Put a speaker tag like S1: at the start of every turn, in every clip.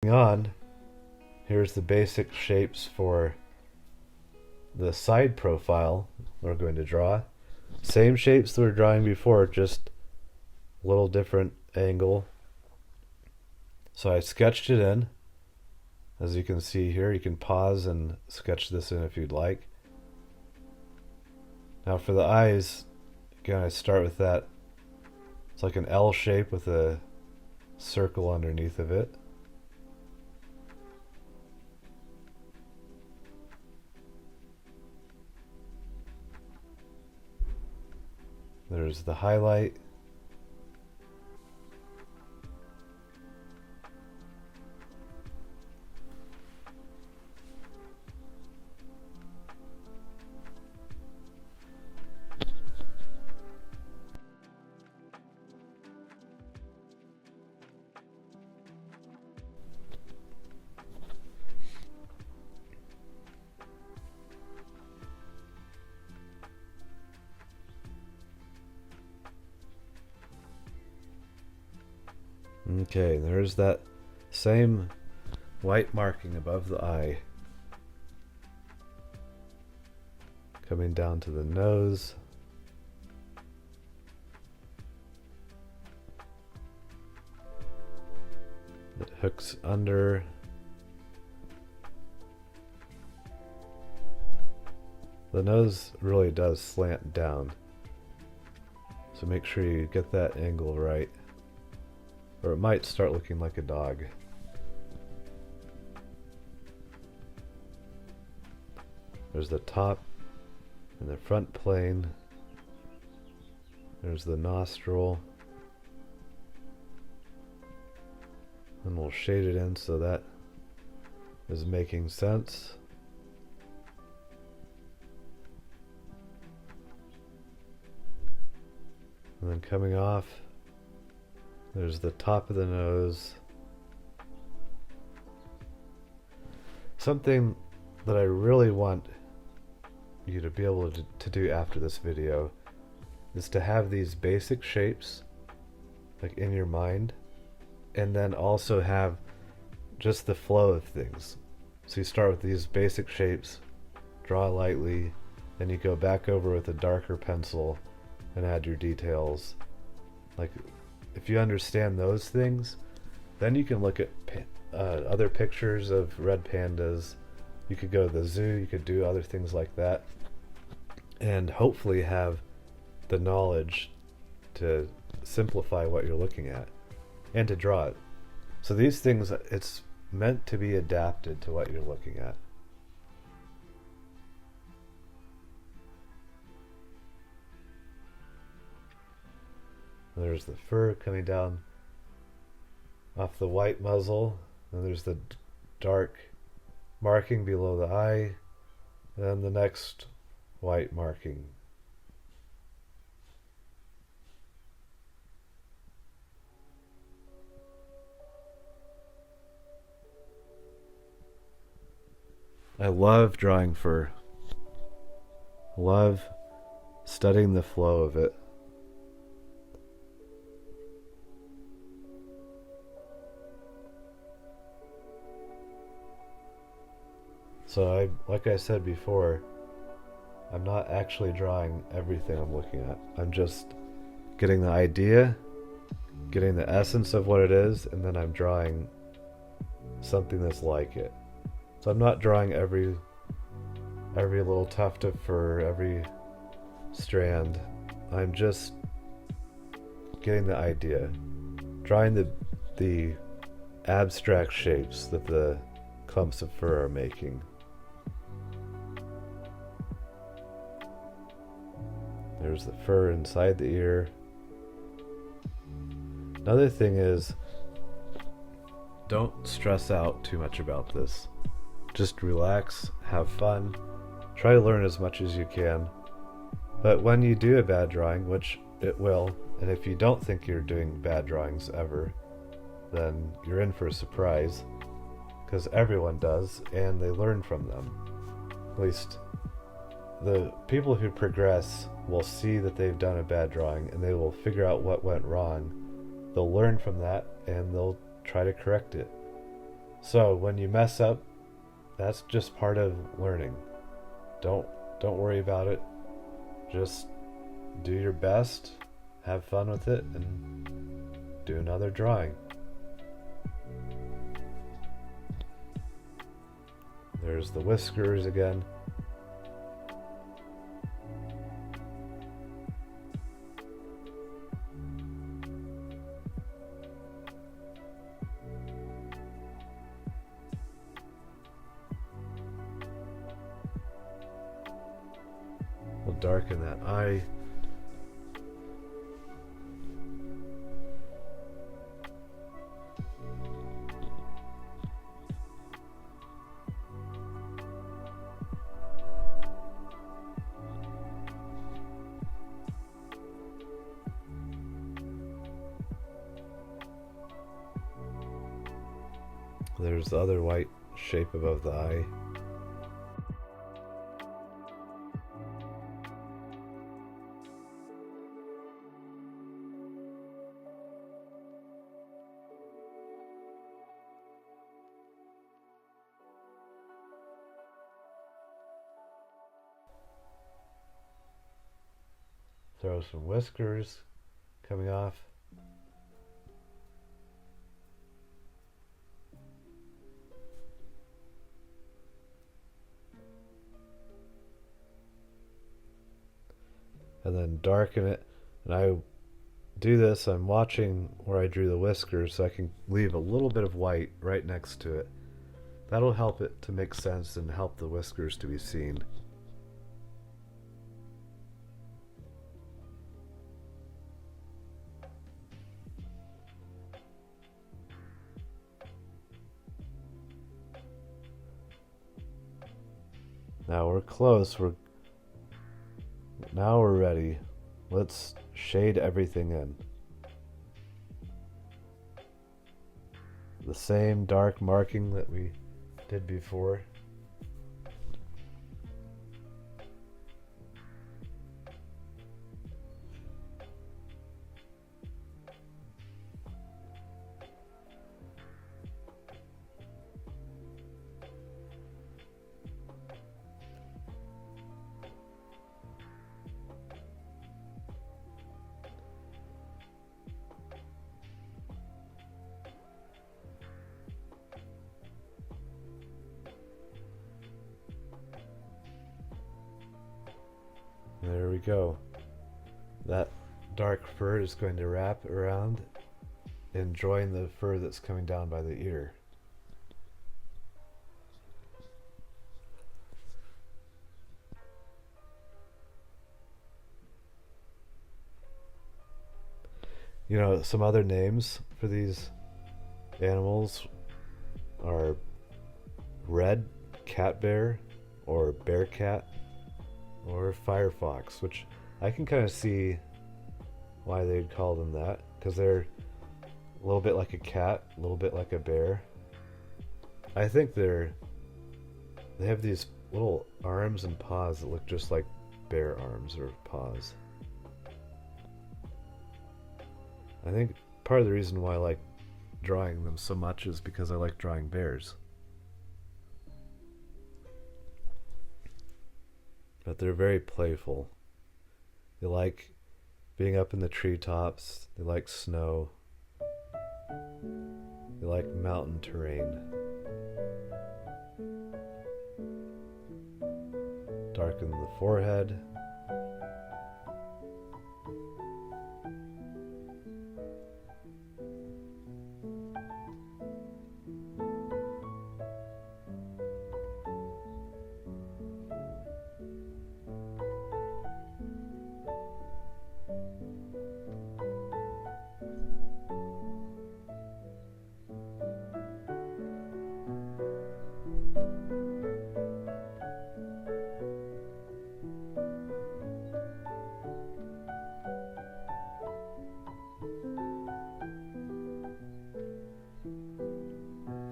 S1: moving on, here's the basic shapes for the side profile we're going to draw. Same shapes that we were drawing before, just a little different angle. So I sketched it in. As you can see here, you can pause and sketch this in if you'd like. Now for the eyes, again, I start with that. It's like an L shape with a circle underneath of it. There's the highlight. Okay, there's that same white marking above the eye. Coming down to the nose. It hooks under. The nose really does slant down, so make sure you get that angle right, or it might start looking like a dog. There's the top and the front plane. There's the nostril. And we'll shade it in so that is making sense. And then coming off, there's the top of the nose. Something that I really want you to be able to do after this video is to have these basic shapes like in your mind, and then also have just the flow of things. So you start with these basic shapes, draw lightly, then you go back over with a darker pencil and add your details. Like, if you understand those things, then you can look at other pictures of red pandas. You could go to the zoo, you could do other things like that, and hopefully have the knowledge to simplify what you're looking at and to draw it. So these things, it's meant to be adapted to what you're looking at. There's the fur coming down off the white muzzle, and there's the dark marking below the eye, and then the next white marking. I love drawing fur. Love studying the flow of it. So like I said before, I'm not actually drawing everything I'm looking at. I'm just getting the idea, getting the essence of what it is, and then I'm drawing something that's like it. So I'm not drawing every little tuft of fur, every strand. I'm just getting the idea, drawing the abstract shapes that the clumps of fur are making. There's the fur inside the ear. Another thing is, don't stress out too much about this. Just relax, have fun, try to learn as much as you can. But when you do a bad drawing, which it will, and if you don't think you're doing bad drawings ever, then you're in for a surprise, because everyone does, and they learn from them. At least the people who progress will see that they've done a bad drawing, and they will figure out what went wrong. They'll learn from that, and they'll try to correct it. So when you mess up, that's just part of learning. Don't don't worry about it. Just do your best, have fun with it, and do another drawing. There's the whiskers again. We'll darken that eye. There's the other white shape above the eye. Throw some whiskers coming off. And then darken it. And I do this, I'm watching where I drew the whiskers so I can leave a little bit of white right next to it. That'll help it to make sense and help the whiskers to be seen. Now we're close. Now we're ready. Let's shade everything in. The same dark marking that we did before. There we go. That dark fur is going to wrap around and join the fur that's coming down by the ear. You know, some other names for these animals are red cat bear or bear cat or firefox, which I can kind of see why they'd call them that, because they're a little bit like a cat, a little bit like a bear. I think they have these little arms and paws that look just like bear arms or paws. I think part of the reason why I like drawing them so much is because I like drawing bears. But they're very playful. They like being up in the treetops. They like snow. They like mountain terrain. Darken the forehead.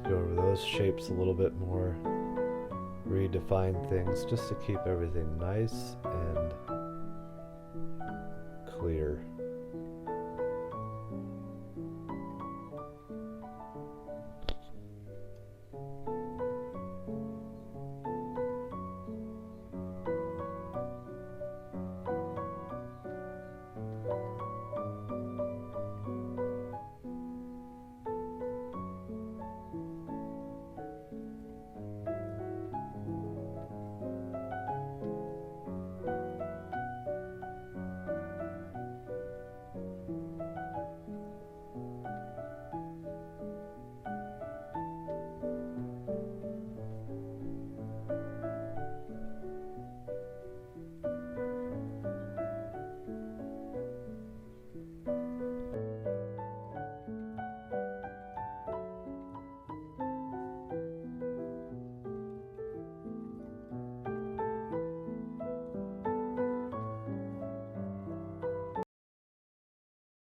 S1: Go over those shapes a little bit more, redefine things just to keep everything nice and clear.